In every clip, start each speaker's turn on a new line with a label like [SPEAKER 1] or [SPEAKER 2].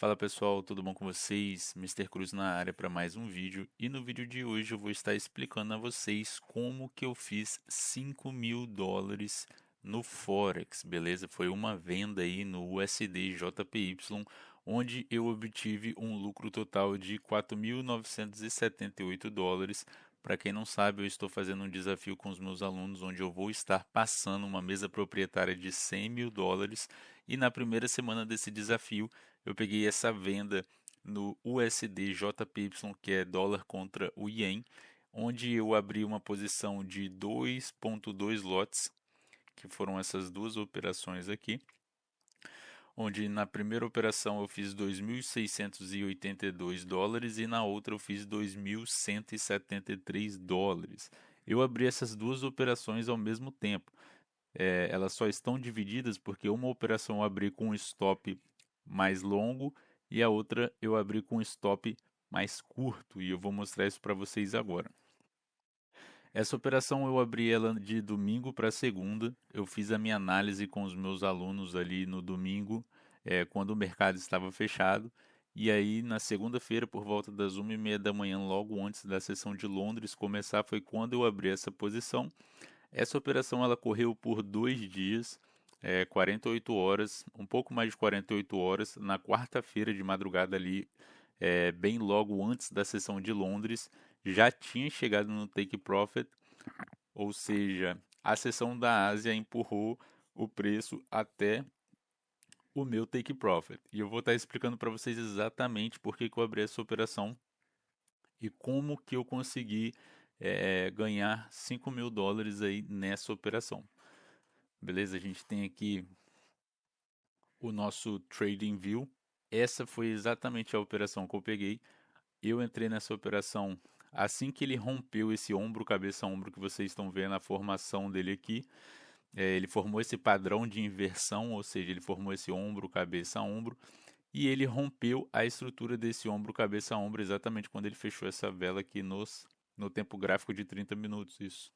[SPEAKER 1] Fala pessoal, tudo bom com vocês? Mister Cruz na área para mais um vídeo e no vídeo de hoje eu vou estar explicando a vocês como que eu fiz US$ 5.000 no Forex, beleza? Foi uma venda aí no USD JPY, onde eu obtive um lucro total de US$ 4.978. Para quem não sabe, eu estou fazendo um desafio com os meus alunos, onde eu vou estar passando uma mesa proprietária de US$ 100.000 e na primeira semana desse desafio eu peguei essa venda no USD JPY, que é dólar contra o Ien, onde eu abri uma posição de 2,2 lotes, que foram essas duas operações aqui, onde na primeira operação eu fiz US$ 2.682 e na outra eu fiz US$ 2.173. Eu abri essas duas operações ao mesmo tempo. Elas só estão divididas porque uma operação eu abri com um stop mais longo e a outra eu abri com um stop mais curto, e eu vou mostrar isso para vocês agora. Essa operação eu abri ela de domingo para segunda. Eu fiz a minha análise com os meus alunos ali no domingo, quando o mercado estava fechado. E aí, na segunda-feira, por volta das 1h30 da manhã, logo antes da sessão de Londres começar, foi quando eu abri essa posição. Essa operação ela correu por 2 dias, 48 horas, um pouco mais de 48 horas, na quarta-feira de madrugada ali, bem logo antes da sessão de Londres, já tinha chegado no Take Profit, ou seja, a sessão da Ásia empurrou o preço até o meu Take Profit. E eu vou estar explicando para vocês exatamente por que eu abri essa operação e como que eu consegui ganhar US$ 5.000 aí nessa operação. Beleza? A gente tem aqui o nosso Trading View. Essa foi exatamente a operação que eu peguei. Eu entrei nessa operação assim que ele rompeu esse ombro, cabeça-ombro que vocês estão vendo a formação dele aqui. Ele formou esse padrão de inversão, ou seja, ele formou esse ombro, cabeça, ombro. E ele rompeu a estrutura desse ombro, cabeça, ombro, exatamente quando ele fechou essa vela aqui no tempo gráfico de 30 minutos. Isso.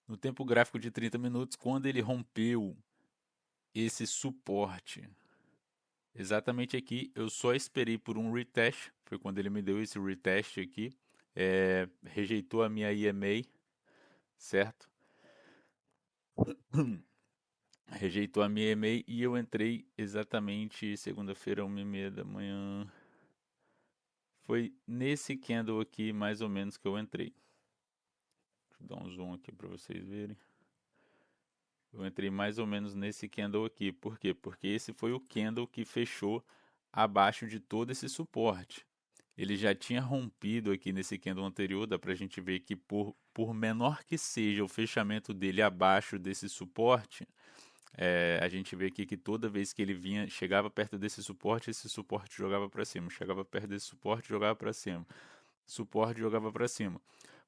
[SPEAKER 1] No tempo gráfico de 30 minutos, quando ele rompeu esse suporte exatamente aqui, eu só esperei por um retest, foi quando ele me deu esse retest aqui, rejeitou a minha EMA, certo? Rejeitou a minha EMA e eu entrei exatamente segunda-feira, 1h30 da manhã. Foi nesse candle aqui, mais ou menos, que eu entrei. Deixa eu dar um zoom aqui para vocês verem. Eu entrei mais ou menos nesse candle aqui. Por quê? Porque esse foi o candle que fechou abaixo de todo esse suporte. Ele já tinha rompido aqui nesse candle anterior, dá para a gente ver que por menor que seja o fechamento dele abaixo desse suporte, a gente vê aqui que toda vez que ele vinha, chegava perto desse suporte, esse suporte jogava para cima, chegava perto desse suporte, jogava para cima, suporte jogava para cima.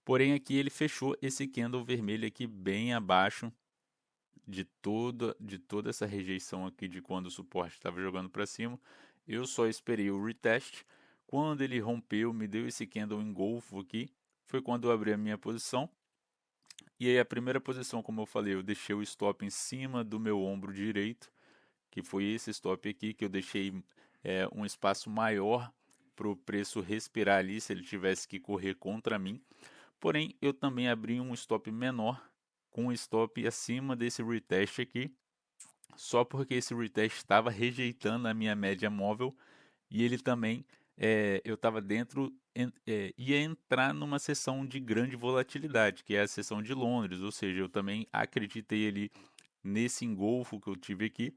[SPEAKER 1] Porém aqui ele fechou esse candle vermelho aqui bem abaixo de toda essa rejeição aqui de quando o suporte estava jogando para cima. Eu só esperei o retest. Quando ele rompeu, me deu esse candle engolfo aqui, foi quando eu abri a minha posição. E aí a primeira posição, como eu falei, eu deixei o stop em cima do meu ombro direito, que foi esse stop aqui, que eu deixei um espaço maior para o preço respirar ali, se ele tivesse que correr contra mim. Porém, eu também abri um stop menor, com um stop acima desse retest aqui, só porque esse retest estava rejeitando a minha média móvel e ele também, eu estava dentro, ia entrar numa sessão de grande volatilidade, que é a sessão de Londres, ou seja, eu também acreditei ali nesse engolfo que eu tive aqui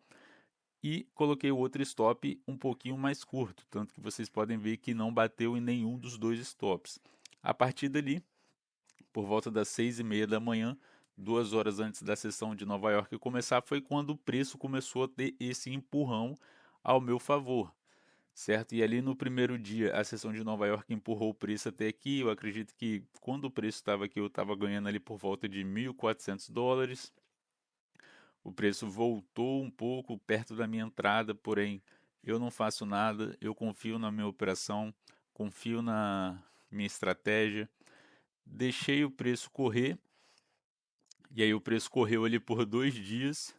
[SPEAKER 1] e coloquei o outro stop um pouquinho mais curto, tanto que vocês podem ver que não bateu em nenhum dos dois stops. A partir dali, por volta das 6h30 da manhã, 2 horas antes da sessão de Nova York começar, foi quando o preço começou a ter esse empurrão ao meu favor, certo? E ali no primeiro dia, a sessão de Nova York empurrou o preço até aqui. Eu acredito que quando o preço estava aqui, eu estava ganhando ali por volta de US$ 1.400. O preço voltou um pouco perto da minha entrada, porém eu não faço nada, eu confio na minha operação, confio na minha estratégia. Deixei o preço correr, e aí o preço correu ali por 2 dias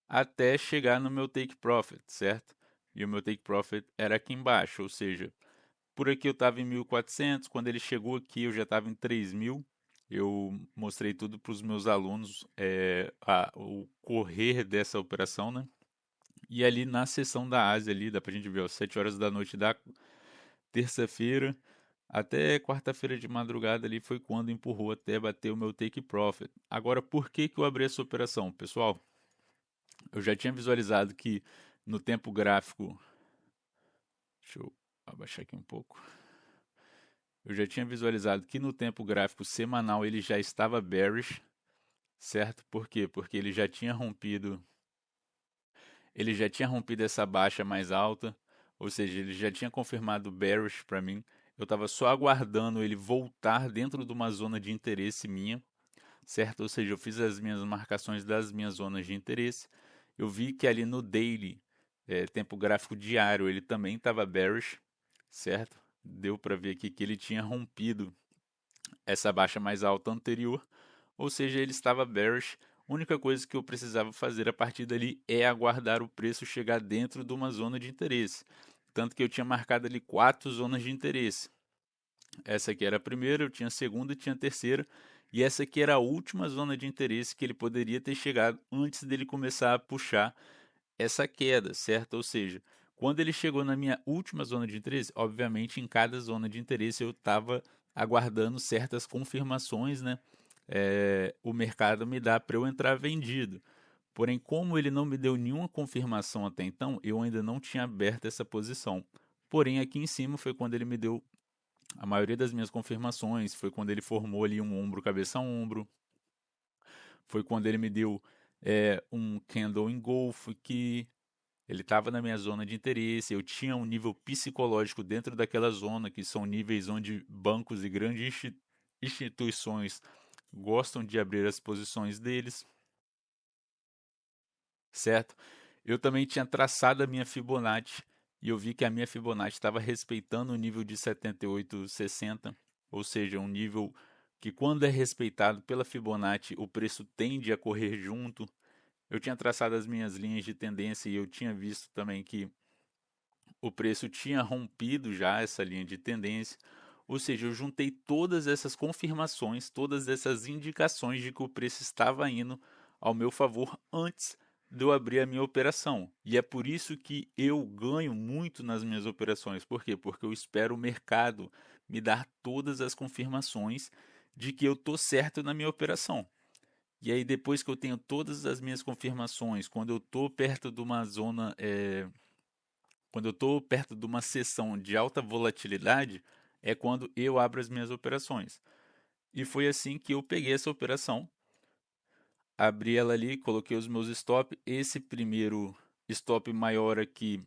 [SPEAKER 1] até chegar no meu take profit, certo? e o meu take profit era aqui embaixo, ou seja, por aqui eu estava em 1.400, quando ele chegou aqui eu já estava em 3.000. Eu mostrei tudo para os meus alunos, o correr dessa operação, né? E ali na sessão da Ásia, ali, dá pra gente ver, ó, 7 horas da noite da terça-feira até quarta-feira de madrugada ali foi quando empurrou até bater o meu take profit. Agora, por que que eu abri essa operação? Pessoal, eu já tinha visualizado que no tempo gráfico, deixa eu abaixar aqui um pouco. Eu já tinha visualizado que no tempo gráfico semanal ele já estava bearish, certo? Por quê? Porque ele já tinha rompido essa baixa mais alta, ou seja, ele já tinha confirmado bearish para mim. Eu estava só aguardando ele voltar dentro de uma zona de interesse minha, certo? Ou seja, eu fiz as minhas marcações das minhas zonas de interesse. Eu vi que ali no daily, tempo gráfico diário, ele também estava bearish, certo? Deu para ver aqui que ele tinha rompido essa baixa mais alta anterior, ou seja, ele estava bearish. A única coisa que eu precisava fazer a partir dali é aguardar o preço chegar dentro de uma zona de interesse. Tanto que eu tinha marcado ali 4 zonas de interesse. Essa aqui era a primeira, eu tinha a segunda e tinha a terceira. E essa aqui era a última zona de interesse que ele poderia ter chegado antes dele começar a puxar essa queda, certo? Ou seja, quando ele chegou na minha última zona de interesse, obviamente em cada zona de interesse eu estava aguardando certas confirmações, né? O mercado me dá para eu entrar vendido. Porém, como ele não me deu nenhuma confirmação até então, eu ainda não tinha aberto essa posição. Porém, aqui em cima foi quando ele me deu a maioria das minhas confirmações, foi quando ele formou ali um ombro, cabeça a ombro, foi quando ele me deu um candle engolfo que ele estava na minha zona de interesse, eu tinha um nível psicológico dentro daquela zona, que são níveis onde bancos e grandes instituições gostam de abrir as posições deles, certo? Eu também tinha traçado a minha Fibonacci e eu vi que a minha Fibonacci estava respeitando o nível de 78,60, ou seja, um nível que quando é respeitado pela Fibonacci, o preço tende a correr junto. Eu tinha traçado as minhas linhas de tendência e eu tinha visto também que o preço tinha rompido já essa linha de tendência. Ou seja, eu juntei todas essas confirmações, todas essas indicações de que o preço estava indo ao meu favor antes de eu abrir a minha operação. E é por isso que eu ganho muito nas minhas operações. Por quê? Porque eu espero o mercado me dar todas as confirmações de que eu estou certo na minha operação. E aí, depois que eu tenho todas as minhas confirmações, quando eu estou perto de uma zona, quando eu estou perto de uma sessão de alta volatilidade, é quando eu abro as minhas operações. E foi assim que eu peguei essa operação, abri ela ali, coloquei os meus stop. Esse primeiro stop maior aqui,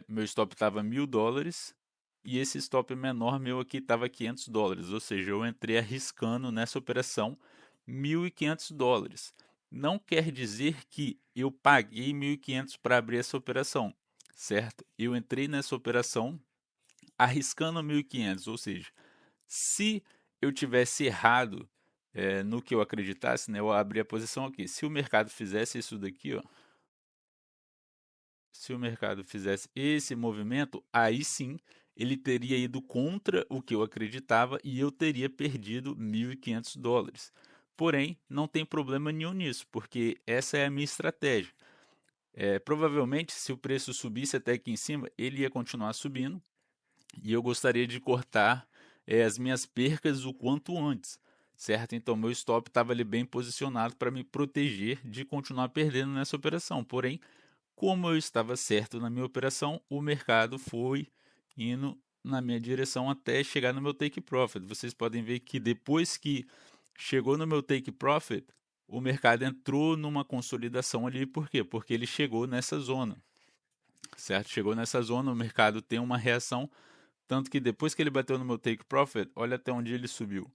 [SPEAKER 1] meu stop estava $1.000 e esse stop menor meu aqui estava $500. Ou seja, eu entrei arriscando nessa operação $1.500. Não quer dizer que eu paguei 1.500 para abrir essa operação, certo? Eu entrei nessa operação arriscando 1.500, ou seja, se eu tivesse errado no que eu acreditasse, né, eu abri a posição aqui. Se o mercado fizesse isso daqui, ó, se o mercado fizesse esse movimento, aí sim ele teria ido contra o que eu acreditava e eu teria perdido $1.500. Porém, não tem problema nenhum nisso, porque essa é a minha estratégia. Provavelmente, se o preço subisse até aqui em cima, ele ia continuar subindo e eu gostaria de cortar as minhas percas o quanto antes, certo? Então, meu stop estava ali bem posicionado para me proteger de continuar perdendo nessa operação. Porém, como eu estava certo na minha operação, o mercado foi indo na minha direção até chegar no meu take profit. Vocês podem ver que depois que chegou no meu take profit, o mercado entrou numa consolidação ali. Por quê? Porque ele chegou nessa zona, certo? Chegou nessa zona, o mercado tem uma reação, tanto que depois que ele bateu no meu take profit, olha até onde ele subiu.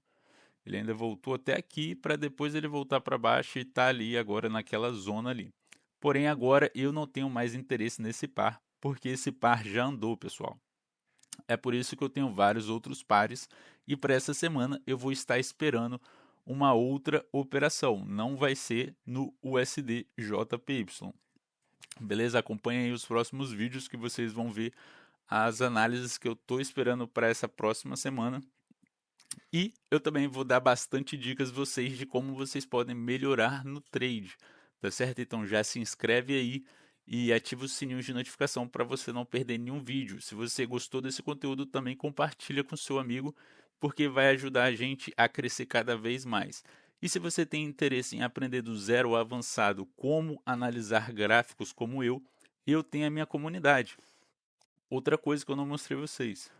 [SPEAKER 1] Ele ainda voltou até aqui para depois ele voltar para baixo e tá ali agora naquela zona ali. Porém, agora eu não tenho mais interesse nesse par, porque esse par já andou, pessoal. É por isso que eu tenho vários outros pares e para essa semana eu vou estar esperando uma outra operação. Não vai ser no USD JPY. Beleza? Acompanhem aí os próximos vídeos que vocês vão ver as análises que eu estou esperando para essa próxima semana. E eu também vou dar bastante dicas vocês de como vocês podem melhorar no trade, tá certo? Então já se inscreve aí e ativa o sininho de notificação para você não perder nenhum vídeo. Se você gostou desse conteúdo, também compartilha com seu amigo, porque vai ajudar a gente a crescer cada vez mais. E se você tem interesse em aprender do zero ao avançado como analisar gráficos como eu tenho a minha comunidade. Outra coisa que eu não mostrei a vocês.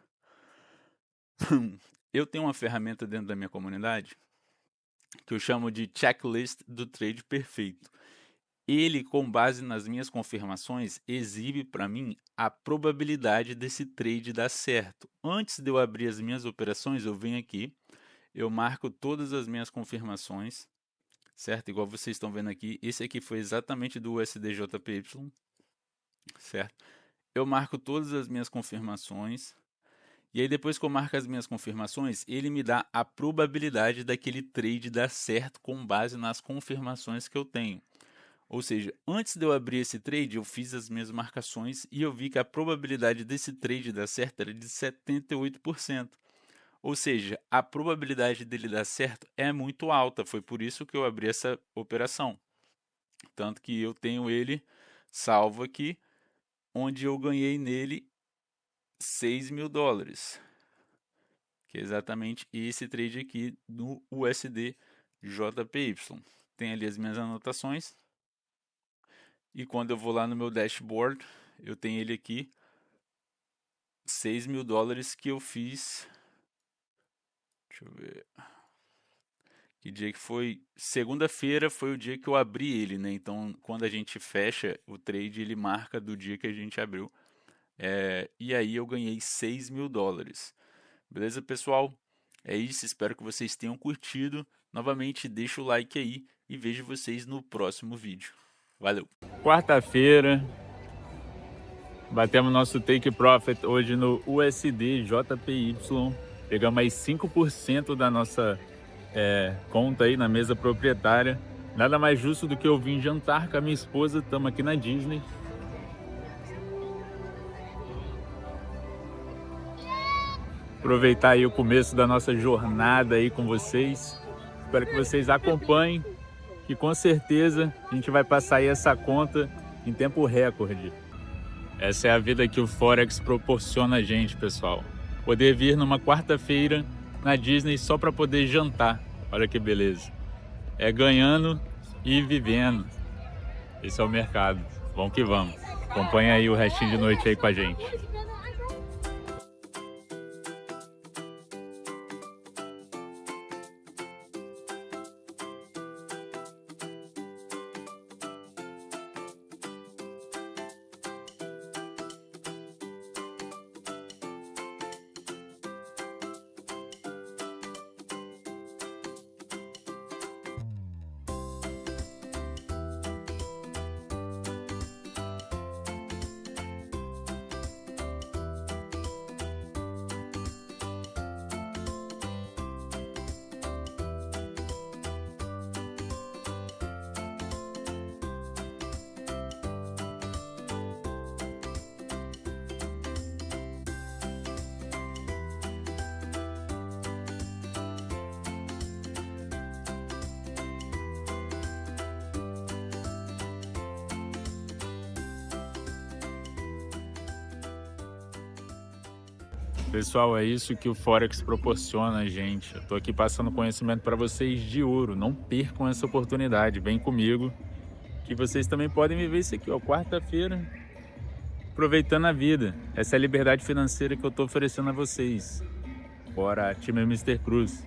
[SPEAKER 1] Eu tenho uma ferramenta dentro da minha comunidade que eu chamo de checklist do trade perfeito. Ele, com base nas minhas confirmações, exibe para mim a probabilidade desse trade dar certo. Antes de eu abrir as minhas operações, eu venho aqui, eu marco todas as minhas confirmações, certo? Igual vocês estão vendo aqui, esse aqui foi exatamente do USDJPY, certo? Eu marco todas as minhas confirmações. E aí depois que eu marco as minhas confirmações, ele me dá a probabilidade daquele trade dar certo com base nas confirmações que eu tenho. Ou seja, antes de eu abrir esse trade, eu fiz as minhas marcações e eu vi que a probabilidade desse trade dar certo era de 78%. Ou seja, a probabilidade dele dar certo é muito alta, foi por isso que eu abri essa operação. Tanto que eu tenho ele salvo aqui, onde eu ganhei nele $6.000, que é exatamente esse trade aqui no USD JPY. Tem ali as minhas anotações. E quando eu vou lá no meu dashboard, eu tenho ele aqui, $6.000 que eu fiz. Deixa eu ver. Que dia que foi? Segunda-feira foi o dia que eu abri ele, né? Então, quando a gente fecha o trade, ele marca do dia que a gente abriu. E aí eu ganhei $6.000. Beleza, pessoal? É isso, espero que vocês tenham curtido. Novamente, deixa o like aí e vejo vocês no próximo vídeo. Valeu! Quarta-feira, batemos nosso take profit hoje no USD JPY. Pegamos aí 5% da nossa conta aí na mesa proprietária. Nada mais justo do que eu vim jantar com a minha esposa. Estamos aqui na Disney. Aproveitar aí o começo da nossa jornada aí com vocês. Espero que vocês acompanhem, que com certeza a gente vai passar aí essa conta em tempo recorde. Essa é a vida que o Forex proporciona a gente, pessoal. Poder vir numa quarta-feira na Disney só para poder jantar. Olha que beleza. É ganhando e vivendo. Esse é o mercado. Vamos que vamos. Acompanha aí o restinho de noite aí com a gente. Pessoal, é isso que o Forex proporciona a gente. Eu tô aqui passando conhecimento para vocês de ouro. Não percam essa oportunidade. Vem comigo, que vocês também podem viver isso aqui, ó, quarta-feira, aproveitando a vida. Essa é a liberdade financeira que eu tô oferecendo a vocês. Bora, time Mr. Cruz.